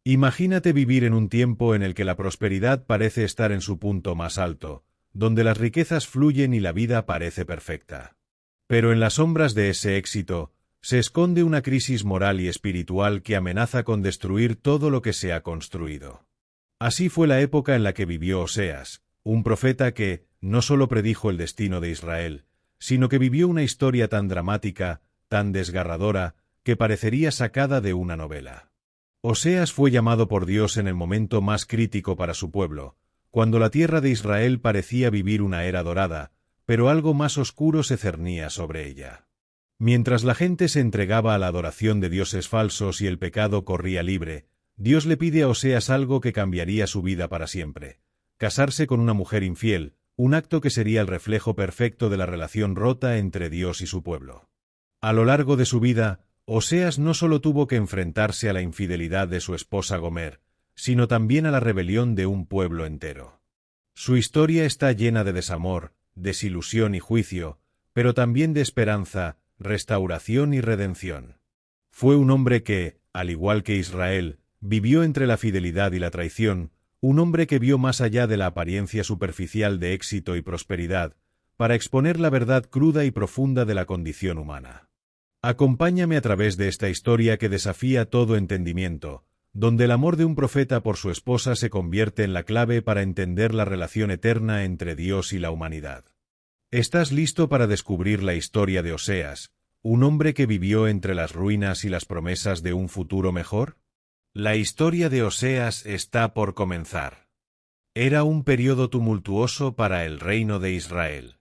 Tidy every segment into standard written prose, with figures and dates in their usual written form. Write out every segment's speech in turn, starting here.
Imagínate vivir en un tiempo en el que la prosperidad parece estar en su punto más alto, donde las riquezas fluyen y la vida parece perfecta. Pero en las sombras de ese éxito, se esconde una crisis moral y espiritual que amenaza con destruir todo lo que se ha construido. Así fue la época en la que vivió Oseas, un profeta que no solo predijo el destino de Israel, sino que vivió una historia tan dramática, tan desgarradora, que parecería sacada de una novela. Oseas fue llamado por Dios en el momento más crítico para su pueblo, cuando la tierra de Israel parecía vivir una era dorada, pero algo más oscuro se cernía sobre ella. Mientras la gente se entregaba a la adoración de dioses falsos y el pecado corría libre, Dios le pide a Oseas algo que cambiaría su vida para siempre: casarse con una mujer infiel, un acto que sería el reflejo perfecto de la relación rota entre Dios y su pueblo. A lo largo de su vida, Oseas no solo tuvo que enfrentarse a la infidelidad de su esposa Gomer, sino también a la rebelión de un pueblo entero. Su historia está llena de desamor, desilusión y juicio, pero también de esperanza, restauración y redención. Fue un hombre que, al igual que Israel, vivió entre la fidelidad y la traición, un hombre que vio más allá de la apariencia superficial de éxito y prosperidad, para exponer la verdad cruda y profunda de la condición humana. Acompáñame a través de esta historia que desafía todo entendimiento, donde el amor de un profeta por su esposa se convierte en la clave para entender la relación eterna entre Dios y la humanidad. ¿Estás listo para descubrir la historia de Oseas, un hombre que vivió entre las ruinas y las promesas de un futuro mejor? La historia de Oseas está por comenzar. Era un periodo tumultuoso para el reino de Israel.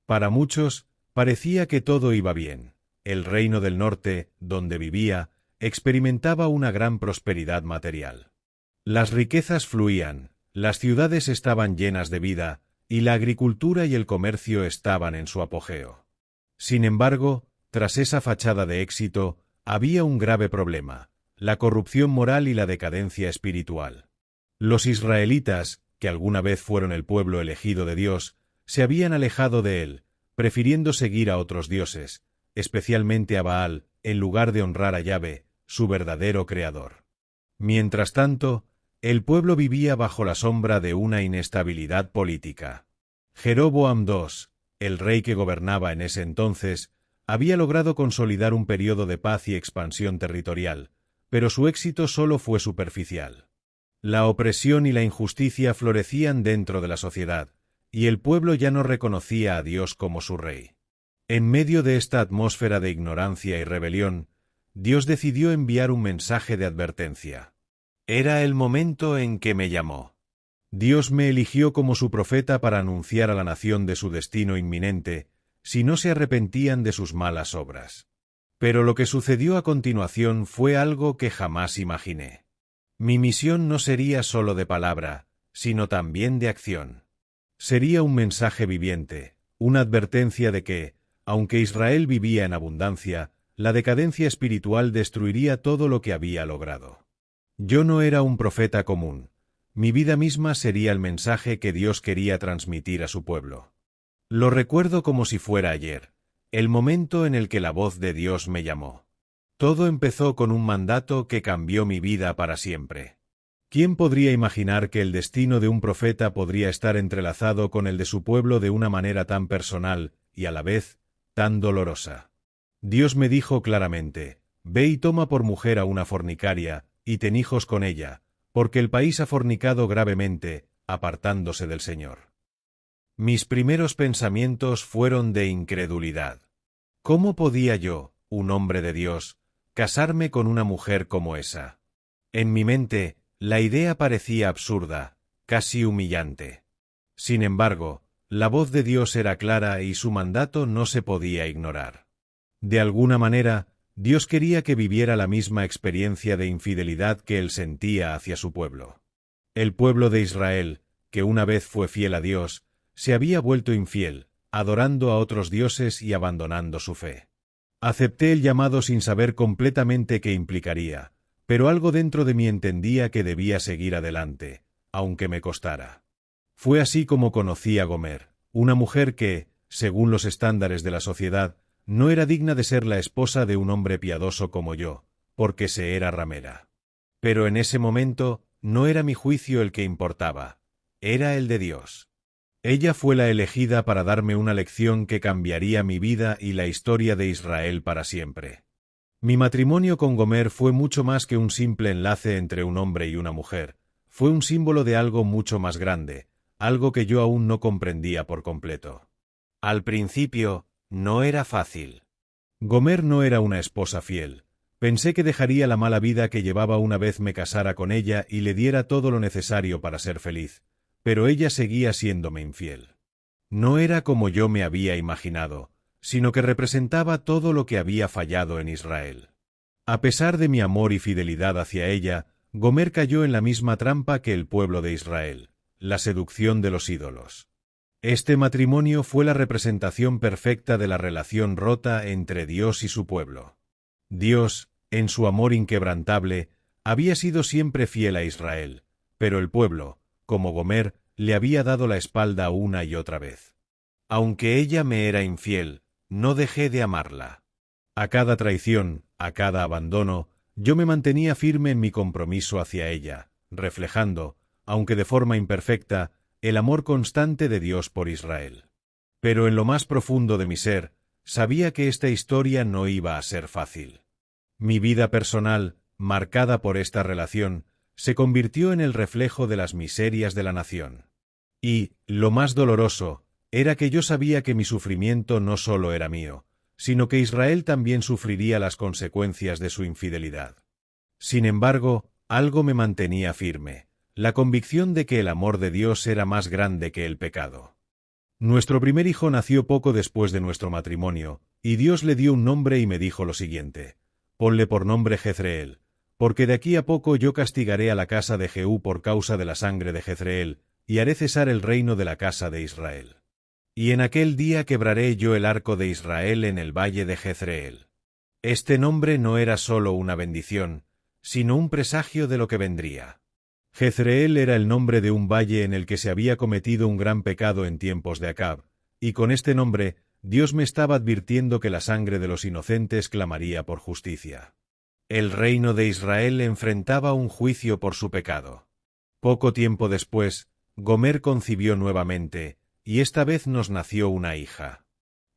Para muchos, parecía que todo iba bien. El reino del norte, donde vivía, experimentaba una gran prosperidad material. Las riquezas fluían, las ciudades estaban llenas de vida, y la agricultura y el comercio estaban en su apogeo. Sin embargo, tras esa fachada de éxito, había un grave problema: la corrupción moral y la decadencia espiritual. Los israelitas, que alguna vez fueron el pueblo elegido de Dios, se habían alejado de él, prefiriendo seguir a otros dioses, especialmente a Baal, en lugar de honrar a Yahvé, su verdadero creador. Mientras tanto, el pueblo vivía bajo la sombra de una inestabilidad política. Jeroboam II, el rey que gobernaba en ese entonces, había logrado consolidar un periodo de paz y expansión territorial, pero su éxito solo fue superficial. La opresión y la injusticia florecían dentro de la sociedad, y el pueblo ya no reconocía a Dios como su rey. En medio de esta atmósfera de ignorancia y rebelión, Dios decidió enviar un mensaje de advertencia. Era el momento en que me llamó. Dios me eligió como su profeta para anunciar a la nación de su destino inminente, si no se arrepentían de sus malas obras. Pero lo que sucedió a continuación fue algo que jamás imaginé. Mi misión no sería solo de palabra, sino también de acción. Sería un mensaje viviente, una advertencia de que, aunque Israel vivía en abundancia, la decadencia espiritual destruiría todo lo que había logrado. Yo no era un profeta común. Mi vida misma sería el mensaje que Dios quería transmitir a su pueblo. Lo recuerdo como si fuera ayer, el momento en el que la voz de Dios me llamó. Todo empezó con un mandato que cambió mi vida para siempre. ¿Quién podría imaginar que el destino de un profeta podría estar entrelazado con el de su pueblo de una manera tan personal y a la vez tan dolorosa? Dios me dijo claramente: ve y toma por mujer a una fornicaria, y ten hijos con ella, porque el país ha fornicado gravemente, apartándose del Señor. Mis primeros pensamientos fueron de incredulidad. ¿Cómo podía yo, un hombre de Dios, casarme con una mujer como esa? En mi mente, la idea parecía absurda, casi humillante. Sin embargo, la voz de Dios era clara y su mandato no se podía ignorar. De alguna manera, Dios quería que viviera la misma experiencia de infidelidad que él sentía hacia su pueblo. El pueblo de Israel, que una vez fue fiel a Dios, se había vuelto infiel, adorando a otros dioses y abandonando su fe. Acepté el llamado sin saber completamente qué implicaría, pero algo dentro de mí entendía que debía seguir adelante, aunque me costara. Fue así como conocí a Gomer, una mujer que, según los estándares de la sociedad, no era digna de ser la esposa de un hombre piadoso como yo, porque se era ramera. Pero en ese momento, no era mi juicio el que importaba, era el de Dios. Ella fue la elegida para darme una lección que cambiaría mi vida y la historia de Israel para siempre. Mi matrimonio con Gomer fue mucho más que un simple enlace entre un hombre y una mujer, fue un símbolo de algo mucho más grande, algo que yo aún no comprendía por completo. Al principio, no era fácil. Gomer no era una esposa fiel. Pensé que dejaría la mala vida que llevaba una vez me casara con ella y le diera todo lo necesario para ser feliz, pero ella seguía siéndome infiel. No era como yo me había imaginado, sino que representaba todo lo que había fallado en Israel. A pesar de mi amor y fidelidad hacia ella, Gomer cayó en la misma trampa que el pueblo de Israel, la seducción de los ídolos. Este matrimonio fue la representación perfecta de la relación rota entre Dios y su pueblo. Dios, en su amor inquebrantable, había sido siempre fiel a Israel, pero el pueblo, como Gomer, le había dado la espalda una y otra vez. Aunque ella me era infiel, no dejé de amarla. A cada traición, a cada abandono, yo me mantenía firme en mi compromiso hacia ella, reflejando, aunque de forma imperfecta, el amor constante de Dios por Israel. Pero en lo más profundo de mi ser, sabía que esta historia no iba a ser fácil. Mi vida personal, marcada por esta relación, se convirtió en el reflejo de las miserias de la nación. Y, lo más doloroso, era que yo sabía que mi sufrimiento no solo era mío, sino que Israel también sufriría las consecuencias de su infidelidad. Sin embargo, algo me mantenía firme, la convicción de que el amor de Dios era más grande que el pecado. Nuestro primer hijo nació poco después de nuestro matrimonio, y Dios le dio un nombre y me dijo lo siguiente: ponle por nombre Jezreel, porque de aquí a poco yo castigaré a la casa de Jehú por causa de la sangre de Jezreel, y haré cesar el reino de la casa de Israel. Y en aquel día quebraré yo el arco de Israel en el valle de Jezreel. Este nombre no era solo una bendición, sino un presagio de lo que vendría. Jezreel era el nombre de un valle en el que se había cometido un gran pecado en tiempos de Acab, y con este nombre Dios me estaba advirtiendo que la sangre de los inocentes clamaría por justicia. El reino de Israel enfrentaba un juicio por su pecado. Poco tiempo después, Gomer concibió nuevamente, y esta vez nos nació una hija.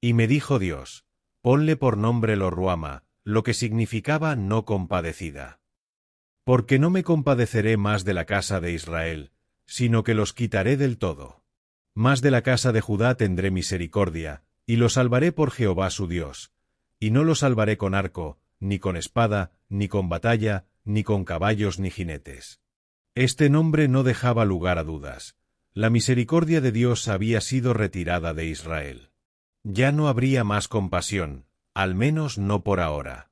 Y me dijo Dios: ponle por nombre Lo-ruama, lo que significaba no compadecida. Porque no me compadeceré más de la casa de Israel, sino que los quitaré del todo. Más de la casa de Judá tendré misericordia, y los salvaré por Jehová su Dios. Y no los salvaré con arco, ni con espada, ni con batalla, ni con caballos ni jinetes. Este nombre no dejaba lugar a dudas. La misericordia de Dios había sido retirada de Israel. Ya no habría más compasión, al menos no por ahora.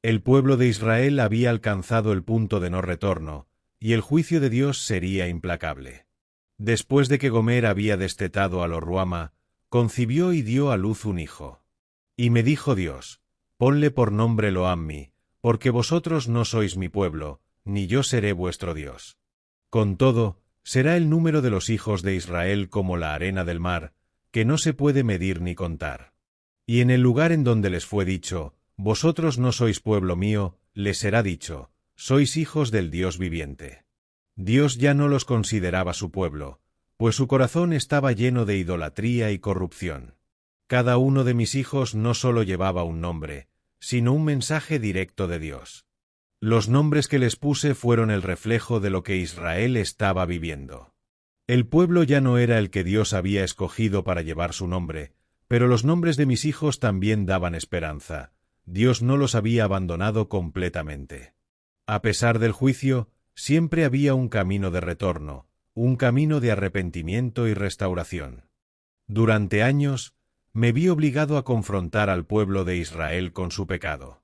El pueblo de Israel había alcanzado el punto de no retorno, y el juicio de Dios sería implacable. Después de que Gomer había destetado a Lo-ruama, concibió y dio a luz un hijo. Y me dijo Dios: ponle por nombre Lo-ammi, porque vosotros no sois mi pueblo, ni yo seré vuestro Dios. Con todo, será el número de los hijos de Israel como la arena del mar, que no se puede medir ni contar. Y en el lugar en donde les fue dicho: vosotros no sois pueblo mío, les será dicho: sois hijos del Dios viviente. Dios ya no los consideraba su pueblo, pues su corazón estaba lleno de idolatría y corrupción. Cada uno de mis hijos no solo llevaba un nombre, sino un mensaje directo de Dios. Los nombres que les puse fueron el reflejo de lo que Israel estaba viviendo. El pueblo ya no era el que Dios había escogido para llevar su nombre, pero los nombres de mis hijos también daban esperanza. Dios no los había abandonado completamente. A pesar del juicio, siempre había un camino de retorno, un camino de arrepentimiento y restauración. Durante años, me vi obligado a confrontar al pueblo de Israel con su pecado.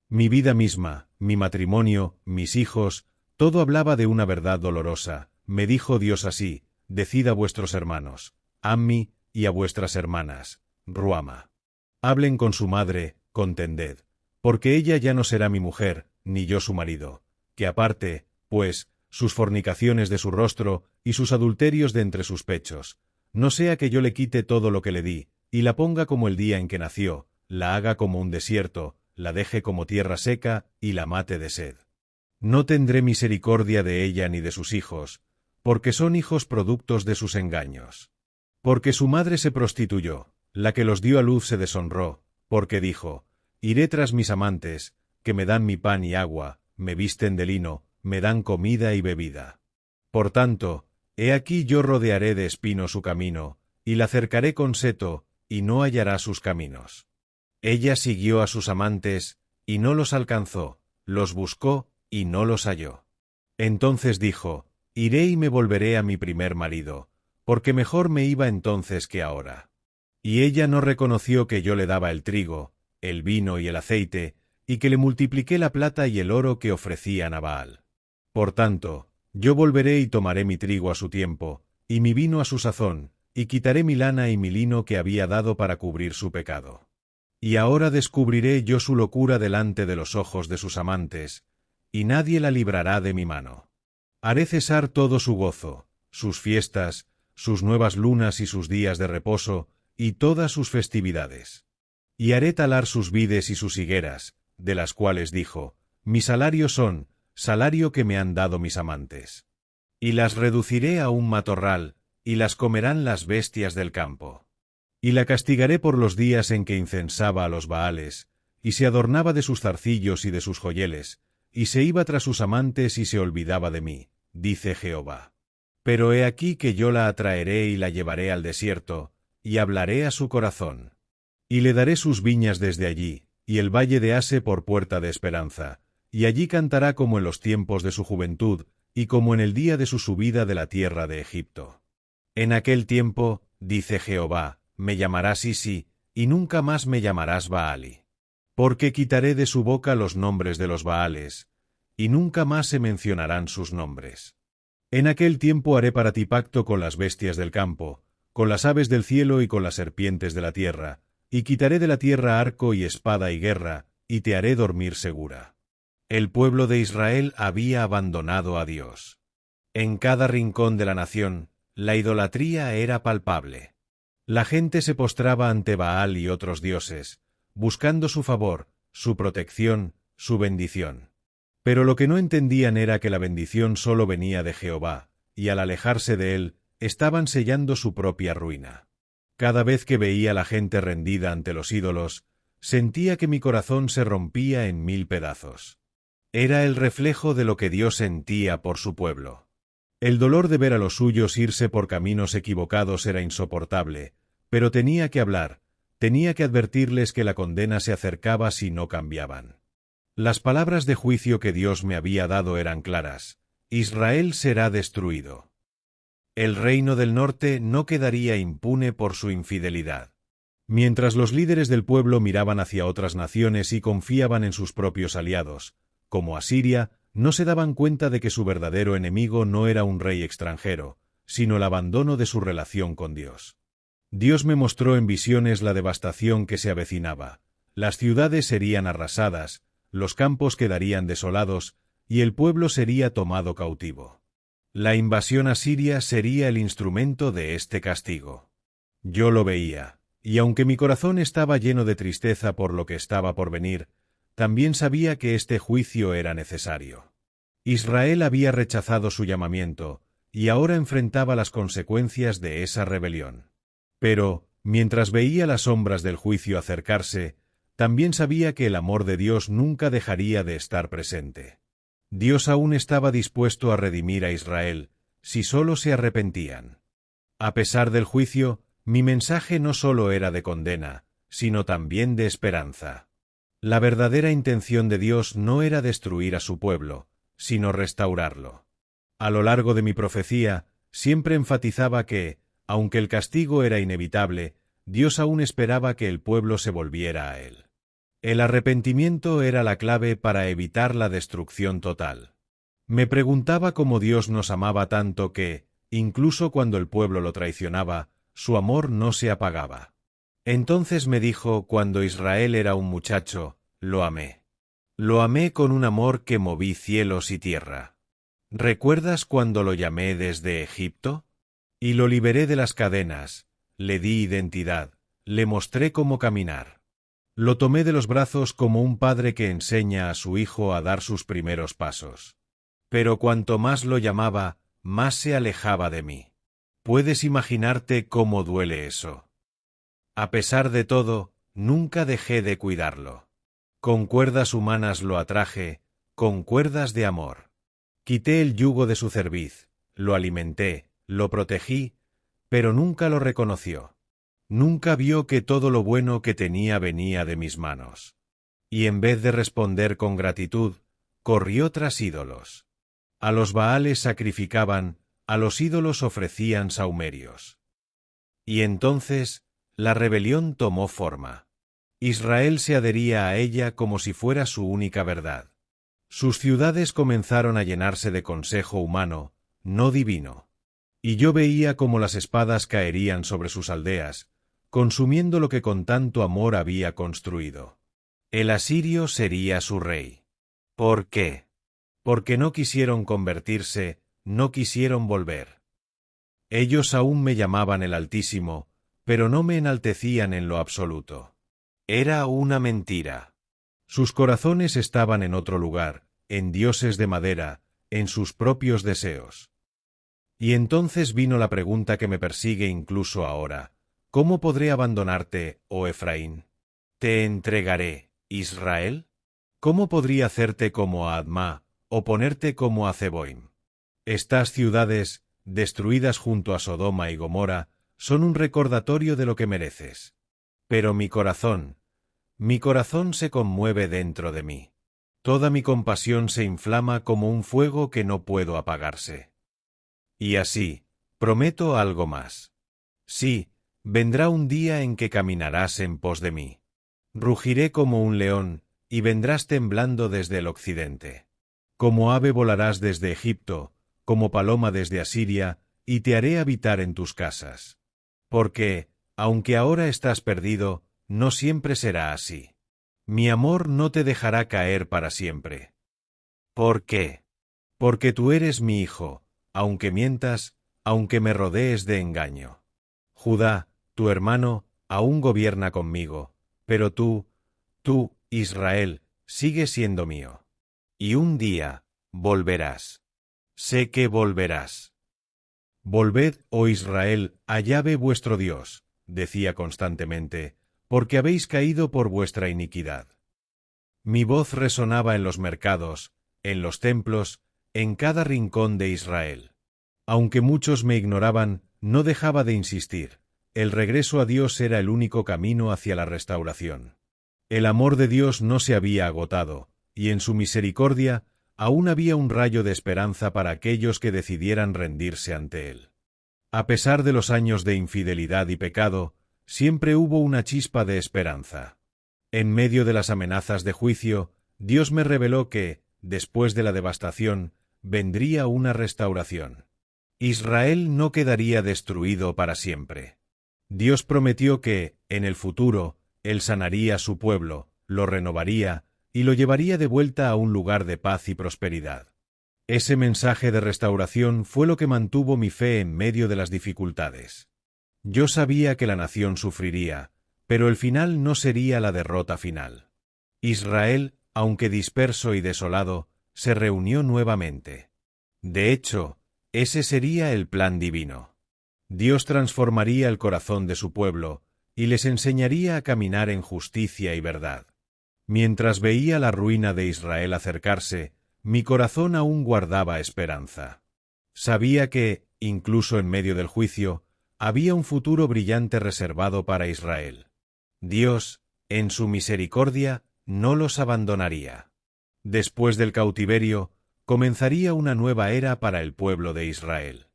Mi vida misma, mi matrimonio, mis hijos, todo hablaba de una verdad dolorosa. Me dijo Dios así: decid a vuestros hermanos, Ammi, y a vuestras hermanas, Ruama. Hablen con su madre, contended, porque ella ya no será mi mujer, ni yo su marido, que aparte, pues, sus fornicaciones de su rostro y sus adulterios de entre sus pechos, no sea que yo le quite todo lo que le di, y la ponga como el día en que nació, la haga como un desierto, la deje como tierra seca, y la mate de sed. No tendré misericordia de ella ni de sus hijos, porque son hijos productos de sus engaños. Porque su madre se prostituyó, la que los dio a luz se deshonró, porque dijo, iré tras mis amantes, que me dan mi pan y agua, me visten de lino, me dan comida y bebida. Por tanto, he aquí yo rodearé de espino su camino, y la cercaré con seto, y no hallará sus caminos. Ella siguió a sus amantes, y no los alcanzó, los buscó, y no los halló. Entonces dijo, iré y me volveré a mi primer marido, porque mejor me iba entonces que ahora. Y ella no reconoció que yo le daba el trigo, el vino y el aceite, y que le multipliqué la plata y el oro que ofrecían a Baal. Por tanto, yo volveré y tomaré mi trigo a su tiempo, y mi vino a su sazón, y quitaré mi lana y mi lino que había dado para cubrir su pecado. Y ahora descubriré yo su locura delante de los ojos de sus amantes, y nadie la librará de mi mano. Haré cesar todo su gozo, sus fiestas, sus nuevas lunas y sus días de reposo, y todas sus festividades. Y haré talar sus vides y sus higueras, de las cuales dijo, mi salario son, salario que me han dado mis amantes. Y las reduciré a un matorral, y las comerán las bestias del campo. Y la castigaré por los días en que incensaba a los Baales, y se adornaba de sus zarcillos y de sus joyeles, y se iba tras sus amantes y se olvidaba de mí, dice Jehová. Pero he aquí que yo la atraeré y la llevaré al desierto, y hablaré a su corazón. Y le daré sus viñas desde allí, y el valle de Ase por puerta de esperanza, y allí cantará como en los tiempos de su juventud, y como en el día de su subida de la tierra de Egipto. En aquel tiempo, dice Jehová, me llamarás Isi, y nunca más me llamarás Baali. Porque quitaré de su boca los nombres de los Baales, y nunca más se mencionarán sus nombres. En aquel tiempo haré para ti pacto con las bestias del campo, con las aves del cielo y con las serpientes de la tierra, y quitaré de la tierra arco y espada y guerra, y te haré dormir segura. El pueblo de Israel había abandonado a Dios. En cada rincón de la nación, la idolatría era palpable. La gente se postraba ante Baal y otros dioses, buscando su favor, su protección, su bendición. Pero lo que no entendían era que la bendición solo venía de Jehová, y al alejarse de él, estaban sellando su propia ruina. Cada vez que veía a la gente rendida ante los ídolos, sentía que mi corazón se rompía en 1000 pedazos. Era el reflejo de lo que Dios sentía por su pueblo. El dolor de ver a los suyos irse por caminos equivocados era insoportable, pero tenía que hablar, tenía que advertirles que la condena se acercaba si no cambiaban. Las palabras de juicio que Dios me había dado eran claras: Israel será destruido. El reino del norte no quedaría impune por su infidelidad. Mientras los líderes del pueblo miraban hacia otras naciones y confiaban en sus propios aliados, como Asiria, no se daban cuenta de que su verdadero enemigo no era un rey extranjero, sino el abandono de su relación con Dios. Dios me mostró en visiones la devastación que se avecinaba. Las ciudades serían arrasadas, los campos quedarían desolados, y el pueblo sería tomado cautivo. La invasión asiria sería el instrumento de este castigo. Yo lo veía, y aunque mi corazón estaba lleno de tristeza por lo que estaba por venir, también sabía que este juicio era necesario. Israel había rechazado su llamamiento, y ahora enfrentaba las consecuencias de esa rebelión. Pero, mientras veía las sombras del juicio acercarse, también sabía que el amor de Dios nunca dejaría de estar presente. Dios aún estaba dispuesto a redimir a Israel, si solo se arrepentían. A pesar del juicio, mi mensaje no solo era de condena, sino también de esperanza. La verdadera intención de Dios no era destruir a su pueblo, sino restaurarlo. A lo largo de mi profecía, siempre enfatizaba que, aunque el castigo era inevitable, Dios aún esperaba que el pueblo se volviera a él. El arrepentimiento era la clave para evitar la destrucción total. Me preguntaba cómo Dios nos amaba tanto que, incluso cuando el pueblo lo traicionaba, su amor no se apagaba. Entonces me dijo: cuando Israel era un muchacho, lo amé. Lo amé con un amor que moví cielos y tierra. ¿Recuerdas cuando lo llamé desde Egipto? Y lo liberé de las cadenas, le di identidad, le mostré cómo caminar. Lo tomé de los brazos como un padre que enseña a su hijo a dar sus primeros pasos. Pero cuanto más lo llamaba, más se alejaba de mí. Puedes imaginarte cómo duele eso. A pesar de todo, nunca dejé de cuidarlo. Con cuerdas humanas lo atraje, con cuerdas de amor. Quité el yugo de su cerviz, lo alimenté, lo protegí, pero nunca lo reconoció. Nunca vio que todo lo bueno que tenía venía de mis manos. Y en vez de responder con gratitud, corrió tras ídolos. A los Baales sacrificaban, a los ídolos ofrecían sahumerios. Y entonces, la rebelión tomó forma. Israel se adhería a ella como si fuera su única verdad. Sus ciudades comenzaron a llenarse de consejo humano, no divino. Y yo veía cómo las espadas caerían sobre sus aldeas, consumiendo lo que con tanto amor había construido. El asirio sería su rey. ¿Por qué? Porque no quisieron convertirse, no quisieron volver. Ellos aún me llamaban el Altísimo, pero no me enaltecían en lo absoluto. Era una mentira. Sus corazones estaban en otro lugar, en dioses de madera, en sus propios deseos. Y entonces vino la pregunta que me persigue incluso ahora. ¿Cómo podré abandonarte, oh Efraín? ¿Te entregaré, Israel? ¿Cómo podría hacerte como a Admá, o ponerte como a Zeboim? Estas ciudades, destruidas junto a Sodoma y Gomorra, son un recordatorio de lo que mereces. Pero mi corazón se conmueve dentro de mí. Toda mi compasión se inflama como un fuego que no puedo apagarse. Y así, prometo algo más. Sí, vendrá un día en que caminarás en pos de mí. Rugiré como un león, y vendrás temblando desde el occidente. Como ave volarás desde Egipto, como paloma desde Asiria, y te haré habitar en tus casas. Porque, aunque ahora estás perdido, no siempre será así. Mi amor no te dejará caer para siempre. ¿Por qué? Porque tú eres mi hijo, aunque mientas, aunque me rodees de engaño. Judá, tu hermano, aún gobierna conmigo, pero tú, Israel, sigues siendo mío. Y un día, volverás. Sé que volverás. Volved, oh Israel, a Yahvé vuestro Dios, decía constantemente, porque habéis caído por vuestra iniquidad. Mi voz resonaba en los mercados, en los templos, en cada rincón de Israel. Aunque muchos me ignoraban, no dejaba de insistir. El regreso a Dios era el único camino hacia la restauración. El amor de Dios no se había agotado, y en su misericordia aún había un rayo de esperanza para aquellos que decidieran rendirse ante Él. A pesar de los años de infidelidad y pecado, siempre hubo una chispa de esperanza. En medio de las amenazas de juicio, Dios me reveló que, después de la devastación, vendría una restauración. Israel no quedaría destruido para siempre. Dios prometió que, en el futuro, Él sanaría a su pueblo, lo renovaría y lo llevaría de vuelta a un lugar de paz y prosperidad. Ese mensaje de restauración fue lo que mantuvo mi fe en medio de las dificultades. Yo sabía que la nación sufriría, pero el final no sería la derrota final. Israel, aunque disperso y desolado, se reunió nuevamente. De hecho, ese sería el plan divino. Dios transformaría el corazón de su pueblo y les enseñaría a caminar en justicia y verdad. Mientras veía la ruina de Israel acercarse, mi corazón aún guardaba esperanza. Sabía que, incluso en medio del juicio, había un futuro brillante reservado para Israel. Dios, en su misericordia, no los abandonaría. Después del cautiverio, comenzaría una nueva era para el pueblo de Israel.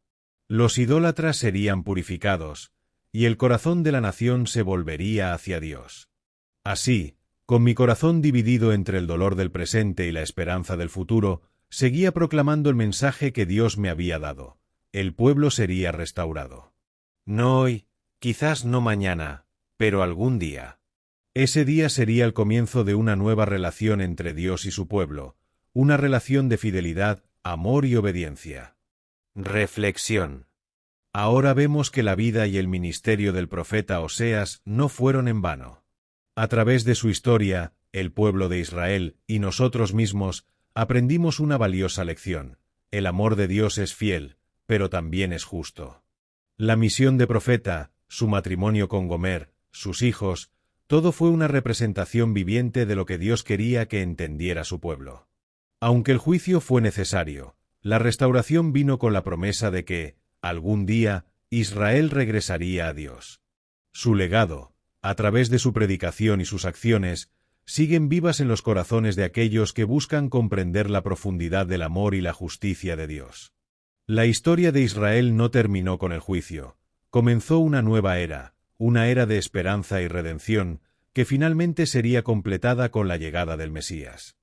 Los idólatras serían purificados, y el corazón de la nación se volvería hacia Dios. Así, con mi corazón dividido entre el dolor del presente y la esperanza del futuro, seguía proclamando el mensaje que Dios me había dado. El pueblo sería restaurado. No hoy, quizás no mañana, pero algún día. Ese día sería el comienzo de una nueva relación entre Dios y su pueblo, una relación de fidelidad, amor y obediencia. Reflexión. Ahora vemos que la vida y el ministerio del profeta Oseas no fueron en vano. A través de su historia, el pueblo de Israel y nosotros mismos aprendimos una valiosa lección. El amor de Dios es fiel, pero también es justo. La misión de profeta, su matrimonio con Gomer, sus hijos, todo fue una representación viviente de lo que Dios quería que entendiera su pueblo. Aunque el juicio fue necesario, la restauración vino con la promesa de que, algún día, Israel regresaría a Dios. Su legado, a través de su predicación y sus acciones, siguen vivas en los corazones de aquellos que buscan comprender la profundidad del amor y la justicia de Dios. La historia de Israel no terminó con el juicio. Comenzó una nueva era, una era de esperanza y redención, que finalmente sería completada con la llegada del Mesías.